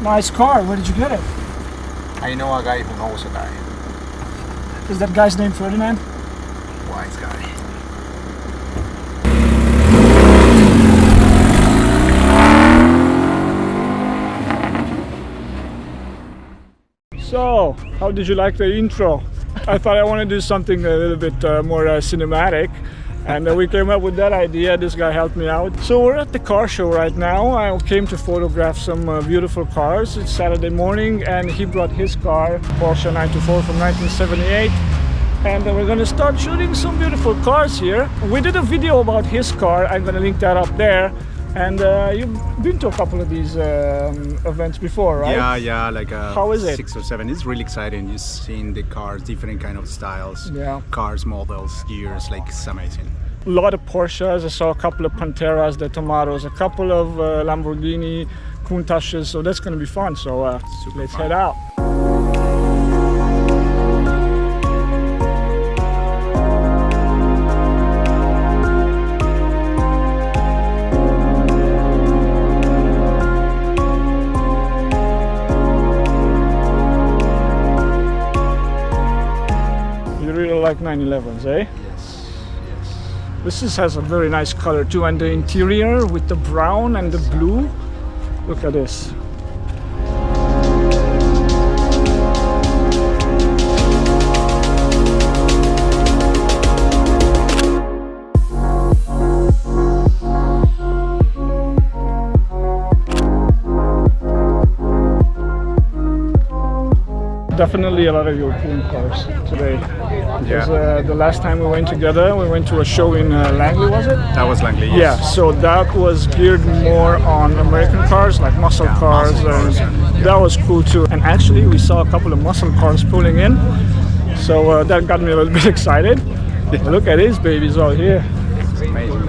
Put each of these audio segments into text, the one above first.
Nice car. Where did you get it? I know a guy who knows a guy. Is that guy's name Ferdinand? Wise guy. So, how did you like the intro? I thought I want to do something a little bit more cinematic, and we came up with that idea. This guy helped me out. So we're at the car show right now. I came to photograph some beautiful cars. It's Saturday morning, and he brought his car, Porsche 924 from 1978. And we're going to start shooting some beautiful cars here. We did a video about his car. I'm going to link that up there. And you've been to a couple of these events before, right? Yeah, like how is it? 6 or 7. It's really exciting. Just seeing the cars, different kind of styles, cars, models, years. Like it's amazing. A lot of Porsches. I saw a couple of Panteras, the Tomatos, a couple of Lamborghini Countachs. So that's going to be fun. So let's head out. Like 911s, eh? Yes. This has a very nice color too, and the interior with the brown and the blue. Look at this. Definitely a lot of European cars today. Because the last time we went together, we went to a show in Langley, was it? That was Langley, yes. Yeah, so that was geared more on American cars, like muscle cars, and that was cool too. And actually, we saw a couple of muscle cars pulling in, so that got me a little bit excited. Look at these babies out here. It's amazing.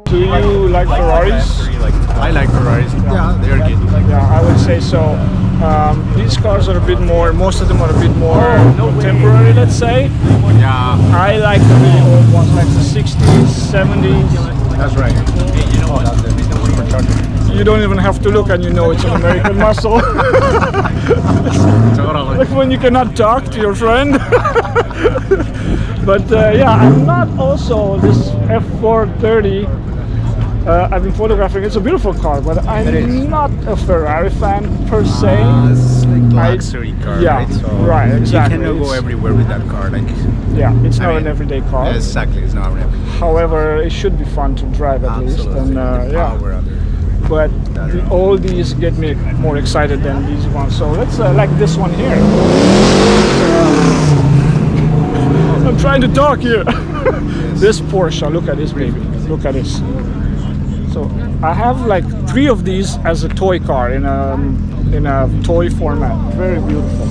Do you like Ferraris? I like Ferraris. Yeah, they're good. Yeah, I would say so. These cars are a bit more, most of them are a bit more contemporary, let's say. Yeah. I like the really old ones, like the 60s, 70s. That's right. Hey, you know what? That's the supercharger. You don't even have to look and you know it's an American muscle. Totally. Like when you cannot talk to your friend. But yeah, I'm not also this F430. I've been photographing. It's a beautiful car, but I'm not a Ferrari fan per se. It's like luxury car, right? So right, exactly. You cannot go everywhere with that car. Like, yeah, it's not an everyday car. Exactly, it's not an everyday. However, it should be fun to drive at least. And yeah. But all these get me more excited than these ones. So let's like this one here. I'm trying to talk here. This Porsche, look at this baby. Look at this. So I have like 3 of these as a toy car in a toy format. Very beautiful.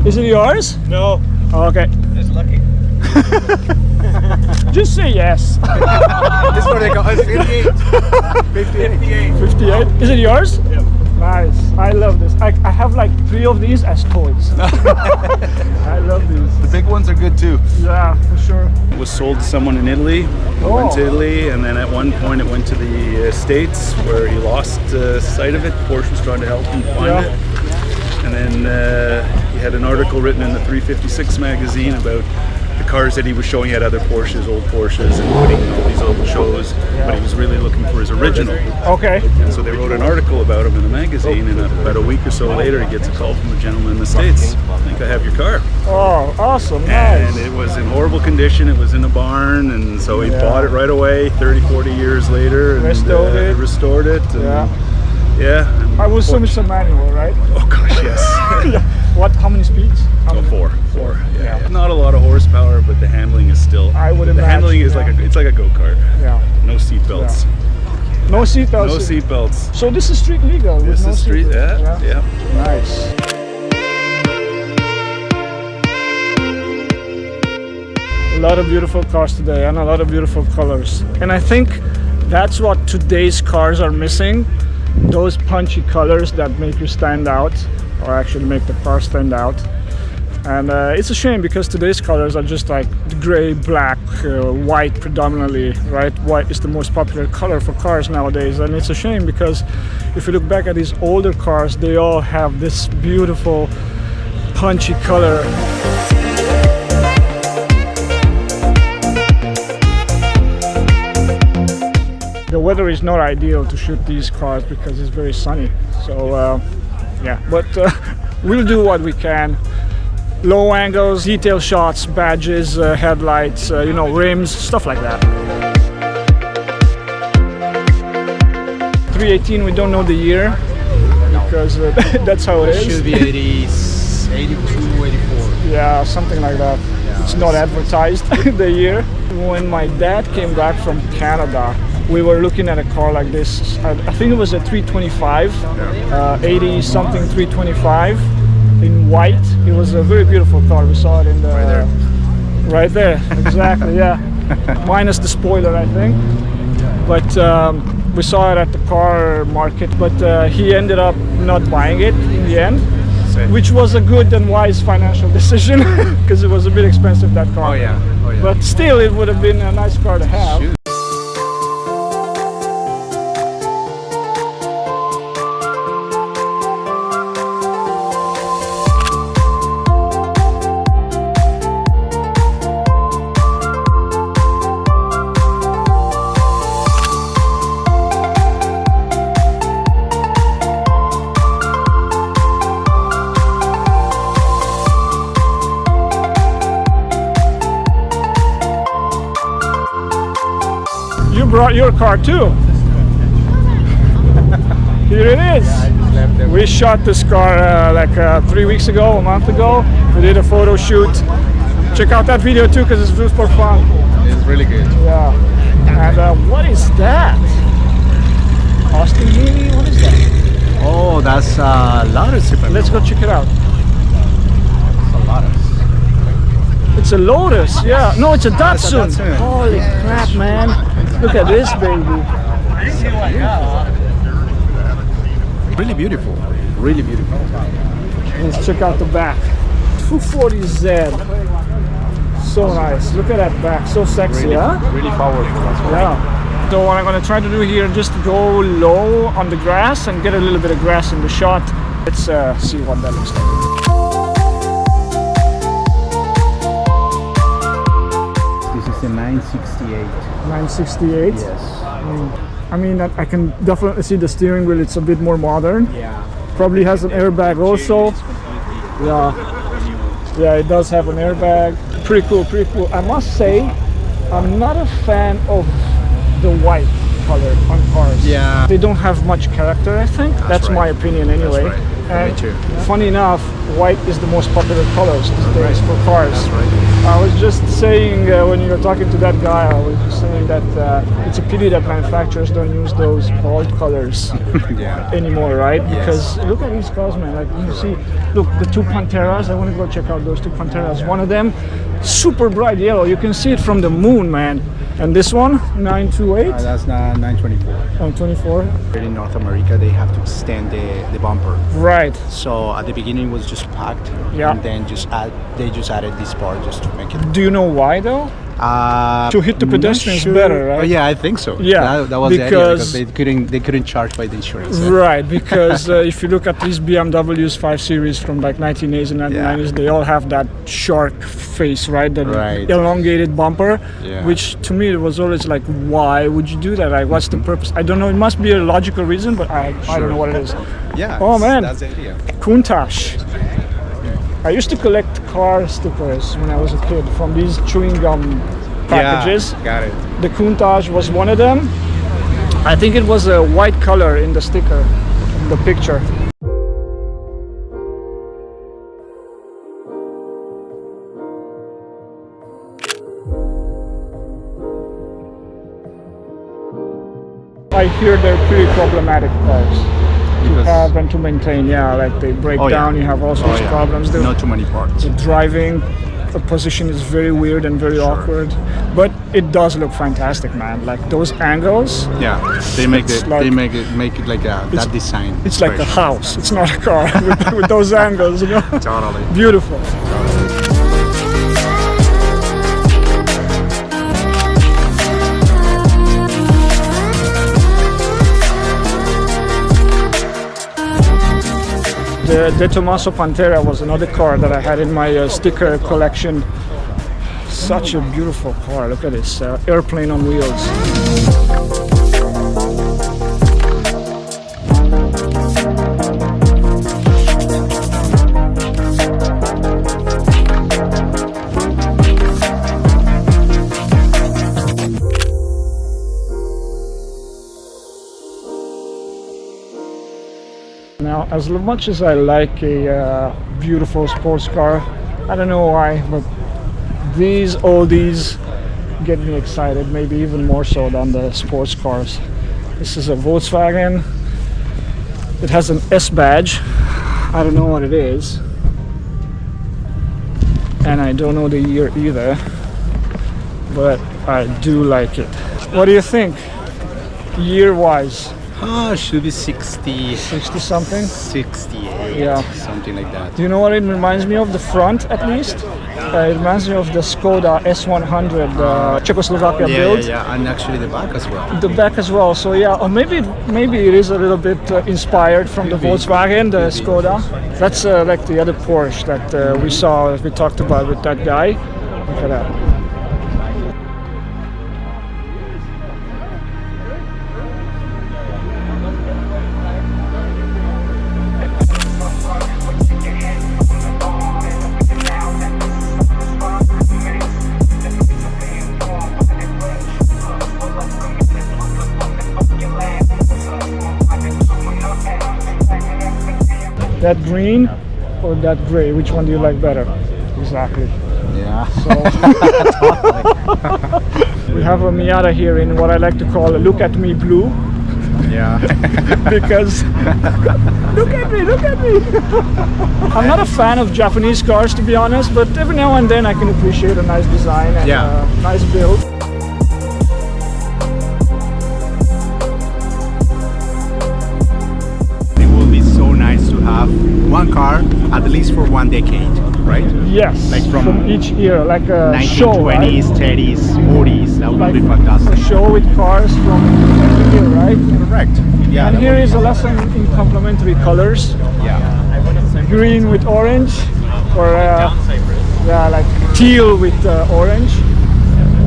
Is it yours? No. Oh, okay. It's lucky. Just say yes. This is what they call it. 58. 58. Is it yours? Yeah. Nice. I love this. I have like 3 of these as toys. I love these. The big ones are good too. Yeah, for sure. It was sold to someone in Italy. It went to Italy, and then at one point it went to the States, where he lost sight of it. Porsche was trying to help him find it. And then he had an article written in the 356 magazine about the cars that he was showing at other Porsches, old Porsches, and putting all these old shows, but he was really looking for his original. Okay. And so they wrote an article about him in the magazine, and about a week or so later he gets a call from a gentleman in the States. I think I have your car. Oh, awesome. And Nice. it was in horrible condition. It was in a barn, and so he bought it right away 30-40 years later and restored it. And yeah. I will assume it's a manual, right? Oh gosh, yes. What? How many speeds? Four. Yeah. Not a lot of horsepower, but the handling is still. I would imagine. The handling is like it's like a go-kart. Yeah. No seat belts. Yeah. No seatbelts. No seat belts. So this is street legal. This with no is street. seatbelts. Yeah. Nice. A lot of beautiful cars today and a lot of beautiful colors. And I think that's what today's cars are missing. Those punchy colors that make you stand out, or actually make the car stand out. And it's a shame because today's colors are just like gray, black, white predominantly, right? White is the most popular color for cars nowadays, and it's a shame because if you look back at these older cars, they all have this beautiful punchy color. The weather is not ideal to shoot these cars because it's very sunny. So yeah, but we'll do what we can. Low angles, detail shots, badges, headlights, you know, rims, stuff like that. 318, we don't know the year because that's how it is. Should be 80, 82, 84. Yeah, something like that. Yeah, it's not advertised the year. When my dad came back from Canada, we were looking at a car like this. I think it was a 325, 80 something 325 in white. It was a very beautiful car. We saw it in the right there. Exactly, yeah. Minus the spoiler, I think. But we saw it at the car market. But he ended up not buying it in the end, which was a good and wise financial decision because it was a bit expensive, that car. Oh yeah. But still, it would have been a nice car to have. Shoot. You brought your car too. Here it is. We shot this car like 3 weeks ago, a month ago. We did a photo shoot. Check out that video too because it's super fun. It's really good. Yeah. And what is that? Austin Healey? What is that? Oh, that's Lotus. Let's go check it out. It's a Lotus. It's a Lotus, yeah. No, it's a Datsun. It's a Datsun. Holy crap, man. Look at this baby. Really beautiful. Really beautiful. Let's check out the back. 240Z. So nice. Look at that back. So sexy, huh? Really powerful. Yeah. So what I'm going to try to do here, just go low on the grass and get a little bit of grass in the shot. Let's see what that looks like. This is a 968. 968? Yes. I mean, I can definitely see the steering wheel. It's a bit more modern. Yeah. Probably has an airbag also. Yeah. Yeah, it does have an airbag. Pretty cool, pretty cool. I must say, I'm not a fan of the white color on cars. Yeah. They don't have much character, I think. That's my opinion anyway. That's right. And Me too. funny enough, white is the most popular colors these days for cars. That's right. I was just saying when you were talking to that guy, I was just saying that it's a pity that manufacturers don't use those bold colors Yeah. anymore, right? Yes. Because look at these cars, man. Like you see, look, the two Panteras. I want to go check out those two Panteras. One of them, super bright yellow. You can see it from the moon, man. And this one, 928. That's not 924. 24. In North America, they have to extend the bumper. Right. So at the beginning it was just packed. Yeah. And then they just added this part just to make it. Do you know why though? To hit the not pedestrians better, right? Oh, yeah, I think so. Yeah, that was the idea because- because they couldn't charge by the insurance. Right, because if you look at these BMWs 5 Series from like 1980s and 1990s, they all have that shark face, right? That Right. elongated bumper, Yeah. which to me it was always like, why would you do that? Like, what's the purpose? I don't know. It must be a logical reason, but I don't know what it is. Yeah. Oh, man. That's the idea. Countach. I used to collect car stickers when I was a kid from these chewing gum packages. Yeah, got it. The Countach was one of them. I think it was a white color in the sticker, the picture. hear they're pretty problematic cars to have and to maintain. Yeah, like they break down. You have all sorts of problems. Not too many parts. The driving, the position is very weird and very awkward, but it does look fantastic, man. Like those angles. Yeah, they make it. They make it like that design. It's like a house. It's not a car with those angles, you know. Totally. Beautiful. The De Tomaso Pantera was another car that I had in my sticker collection. Such a beautiful car. Look at this airplane on wheels. Now, as much as I like a beautiful sports car, I don't know why, but these oldies get me excited, maybe even more so than the sports cars. This is a Volkswagen. It has an S badge. I don't know what it is. And I don't know the year either, but I do like it. What do you think, year-wise? Should be 60 something? 68, yeah, something like that. Do you know what it reminds me of? The front, at least? It reminds me of the Skoda S100, Czechoslovakia build. Yeah, and actually the back as well. The back as well, so yeah, or maybe it is a little bit inspired from the Volkswagen, the Skoda. That's like the other Porsche that we talked about with that guy. Look at that. That green or that gray, which one do you like better? Exactly. Yeah. So we have a Miata here in what I like to call a look at me blue. Yeah. Because look at me. I'm not a fan of Japanese cars, to be honest, but every now and then I can appreciate a nice design and a nice build. Have one car at least for 1 decade, right? Yes, like from each year, like a 1920s, show, right? 30s, 40s, that would like be fantastic. A show with cars from every year, right? Correct. Yeah. And here is a lesson in complementary colors. Yeah. Green with orange, or like teal with orange.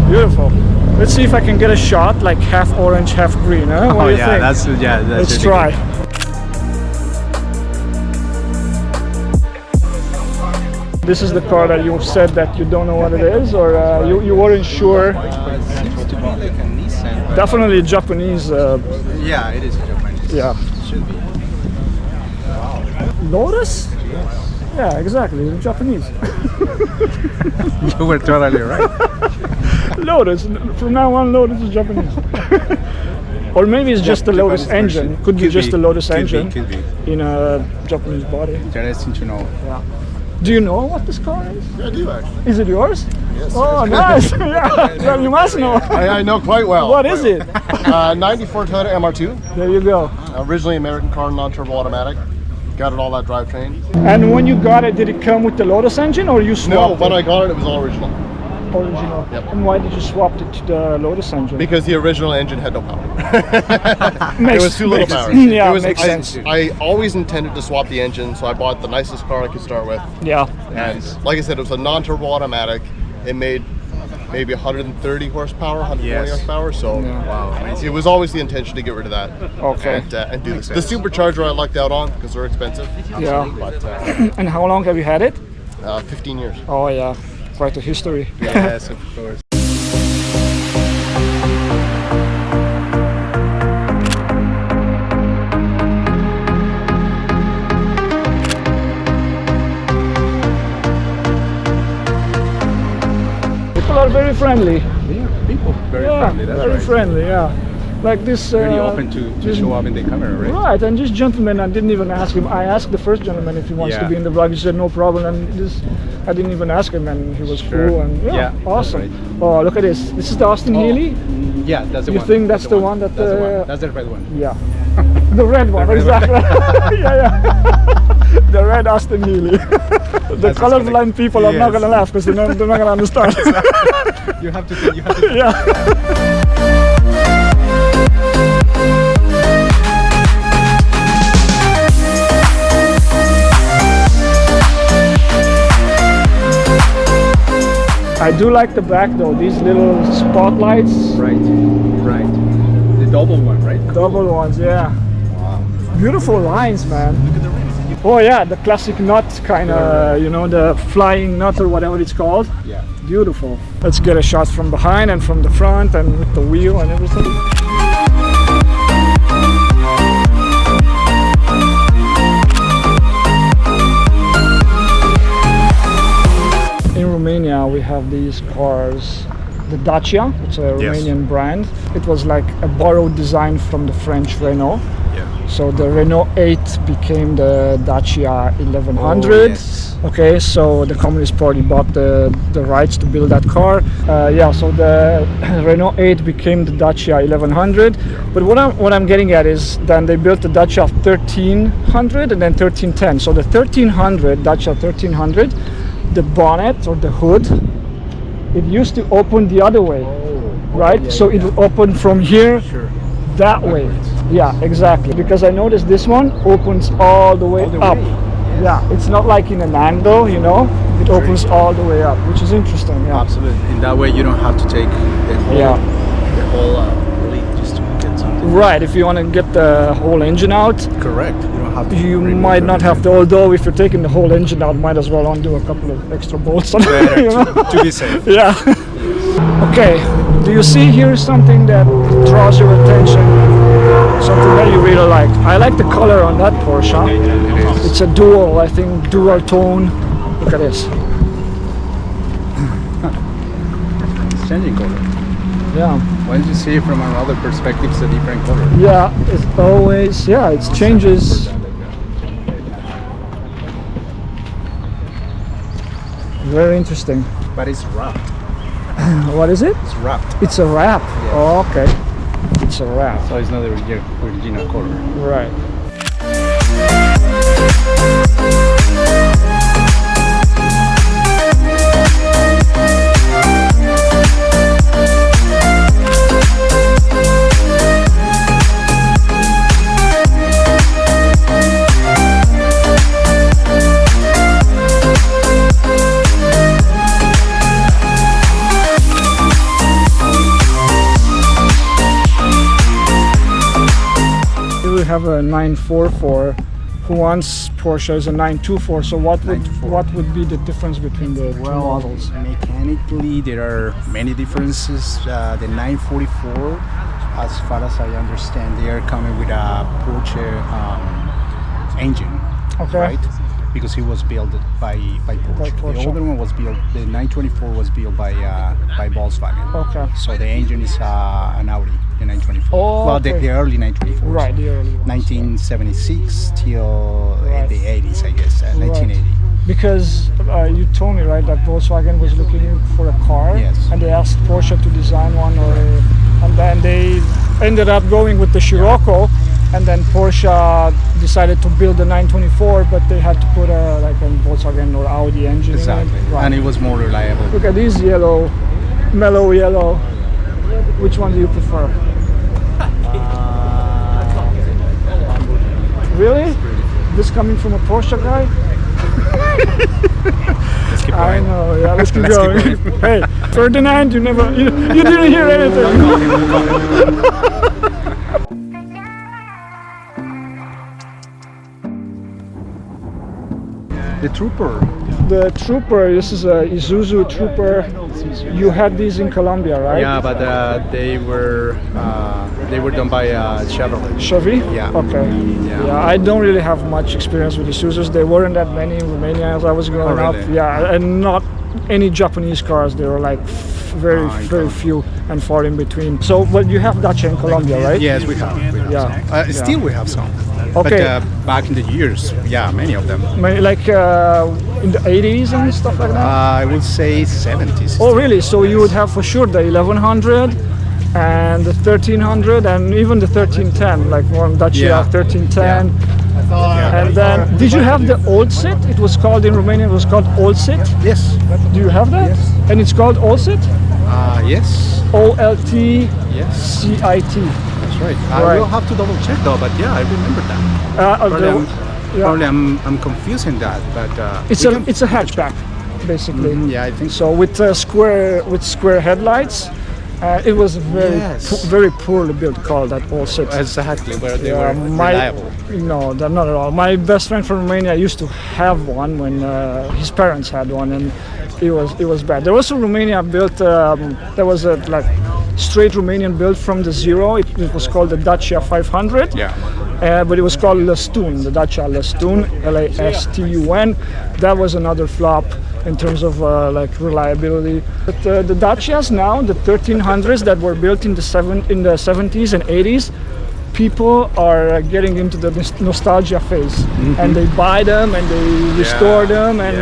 Beautiful. Let's see if I can get a shot like half orange, half green. Huh? What do you think? That's Let's really try. Good. This is the car that you said that you don't know what it is, or you weren't sure. It seems to be like a Nissan. Definitely Japanese. Yeah, it is Japanese. Yeah. It should be. Lotus? Yeah, exactly. It's Japanese. You were totally right. Lotus. From now on, Lotus is Japanese. Or maybe it's just the Lotus engine. Could be just the Lotus engine in a Japanese body. Interesting to know. Yeah. Do you know what this car is? Yeah, I do actually. Is it yours? Yes. Oh, nice. Yeah, well, you must know. I know quite well. What is it? 94 Toyota MR2. There you go. Originally American car, non-turbo automatic. Got it all that drivetrain. And when you got it, did it come with the Lotus engine or you swapped No, when it? I got it, it was all original. Original. Yep. And why did you swap it to the Lotus engine? Because the original engine had no power. Makes, it was too little power. Yeah, it was, makes sense. I always intended to swap the engine, so I bought the nicest car I could start with. Yeah. And like I said, it was a non-turbo automatic. It made maybe 130 horsepower, 120 horsepower. So wow, it was always the intention to get rid of that. Okay. And do this. The supercharger I lucked out on because they're expensive. Yeah. But, And how long have you had it? 15 years. Oh yeah, quite a history. Yes, of course. People are very friendly. Yeah, people very friendly. That's very right. friendly. Yeah. like this. Really open to show up in the camera, right? Right, and this gentleman, I didn't even ask him. I asked the first gentleman if he wants to be in the vlog. He said no problem, and this I didn't even ask him, and he was cool and awesome. Right. Oh, look at this! This is the Austin Healey. Yeah, that's the one. You think that's the one that? That's the red one. Yeah, the red one, exactly. yeah. The red Austin Healey. The colorblind people are not gonna laugh because they're not gonna understand. You have to think. You have to think. Yeah. I do like the back though, these little spotlights. Right. The double one, right? Double ones, yeah. Wow. Beautiful lines, man. Look at the rims. Oh yeah, the classic nut kind of, you know, the flying nut or whatever it's called. Yeah. Beautiful. Let's get a shot from behind and from the front and with the wheel and everything. In Romania we have these cars, the Dacia, it's a Romanian brand. It was like a borrowed design from the French Renault. Yeah. So the Renault 8 became the Dacia 1100. Oh, yes. Okay, so the Communist Party bought the rights to build that car. So the Renault 8 became the Dacia 1100. But what I'm getting at is then they built the Dacia 1300 and then 1310. So the 1300, Dacia 1300, the bonnet or the hood, it used to open the other way, right? So it would open from here that way. Yeah, exactly. Because I noticed this one opens all the way up. Yes. Yeah, it's not like in an angle, you know. It opens all the way up, which is interesting. Yeah. Absolutely. In that way, you don't have to take the whole lead just to get something. Right. If you want to get the whole engine out. Correct. You don't have to. You might not have to. Although, if you're taking the whole engine out, might as well undo a couple of extra bolts. Better you know? to be safe. Yeah. Okay. Do you see here something that draws your attention? Something that you really like? I like the color on that Porsche. It is. It's a dual, I think, dual tone. Look at this. It's changing color. Yeah. Once you see it from another perspective, it's a different color. Yeah, it's always, it changes. Very interesting. But it's wrapped. What is it? It's wrapped. It's a wrap. Yes. Oh, okay. It's a wrap. So it's not the original color. Right. We have a 944 who wants Porsche is a 924. So what would be the difference between the two models? Mechanically, there are many differences. The 944, as far as I understand, they are coming with a Porsche engine, right? Because it was built by Porsche. The older one was built. The 924 was built by Volkswagen. Okay. So the engine is an Audi. The 924. Oh, well, the early 924s. Right, the early ones. 1976 till the 80s, I guess, 1980. Because you told me, right, that Volkswagen was looking for a car, and they asked Porsche to design one, and then they ended up going with the Scirocco, and then Porsche decided to build the 924, but they had to put a Volkswagen or Audi engine Exactly, in it. Right. And it was more reliable. Look at these yellow, mellow yellow. Which one do you prefer? Really? This coming from a Porsche guy? Let's keep going. I know, yeah, let's keep Let's going. keep going. Hey, Ferdinand, you didn't hear anything. The Trooper the Trooper, this is a Isuzu Trooper. You had these in Colombia, right? Yeah, but they were done by Chevrolet. Chevy? Yeah. Okay. Yeah. I don't really have much experience with Isuzus. There weren't that many in Romania as I was growing up. really? Yeah, and not any Japanese cars. There were like very few and far in between. So, but you have Dacia in Colombia, right? Yes, we have. Yeah. Some. Still, we have some. Okay. But back in the years, yeah, many of them. Like in the 80s and stuff like that? I would say 70s. Oh, really? So you would have for sure the 1100 and the 1300 and even the 1310, like one Dacia 1310. And then, did you have the old sit? It was called in Romania. It was called old sit. Yes. Do you have that? Yes. And it's called old sit. Yes. OLT Yes. CIT. That's right. I Right. will have to double check though, but yeah, I remember that. Probably I'm confusing that, but it's a hatchback, basically. Yeah, I think so. So with square headlights, it was a very poorly built car, that old sit. Exactly where they Yeah, were reliable. No, not at all. My best friend from Romania used to have one when his parents had one, and it was bad. There was a Romania built. There was a like straight Romanian built from the zero. It was called the Dacia 500. Yeah. But it was called Lastun, the Dacia Lastun, Lastun. That was another flop in terms of like reliability. But the Dacias now, the 1300s that were built in the 70s and 80s, people are getting into the nostalgia phase, and they buy them and they restore them, and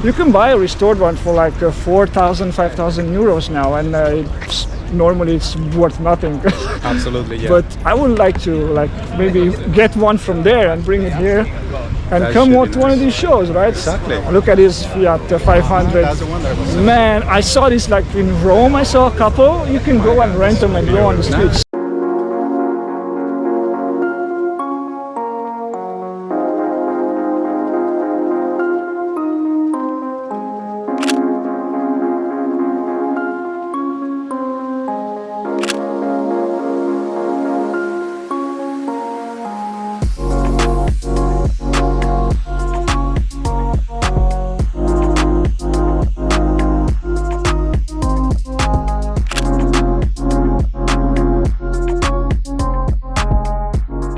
you can buy a restored one for like 4,000, 5,000 euros now, and normally it's worth nothing. Absolutely, yeah. But I would like to like maybe get one from there and bring it here and That come should to be one of nice. these shows, right? Exactly. Look at this Fiat 500. That's the one that was Man, I saw this like in Rome. I saw a couple. You can go and rent them and go on the streets.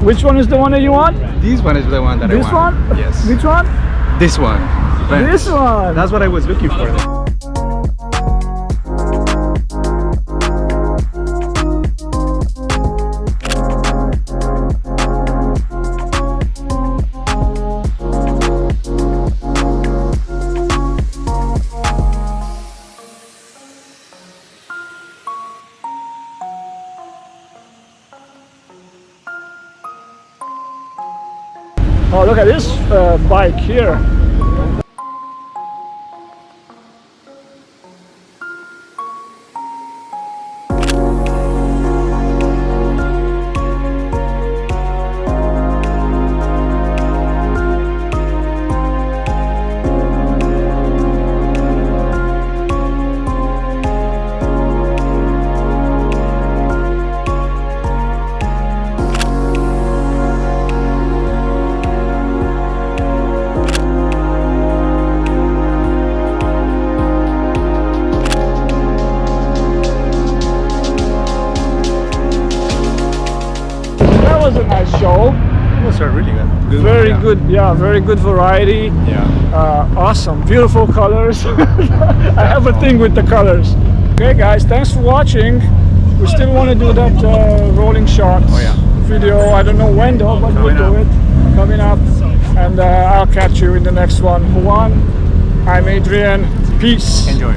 Which one is the one that you want? This one is the one that This I want. one? Yes. Which one? This one. Right. This one. That's what I was looking for. Oh, look at this bike here. Was a nice show. Those are really good. Very good, yeah, very good variety. Yeah. Awesome, beautiful colors. I have a thing with the colors. Okay, guys, thanks for watching. We still want to do that rolling shots video. I don't know when though, but we'll do it. Coming up. And I'll catch you in the next one. Juan, I'm Adrian. Peace. Enjoy.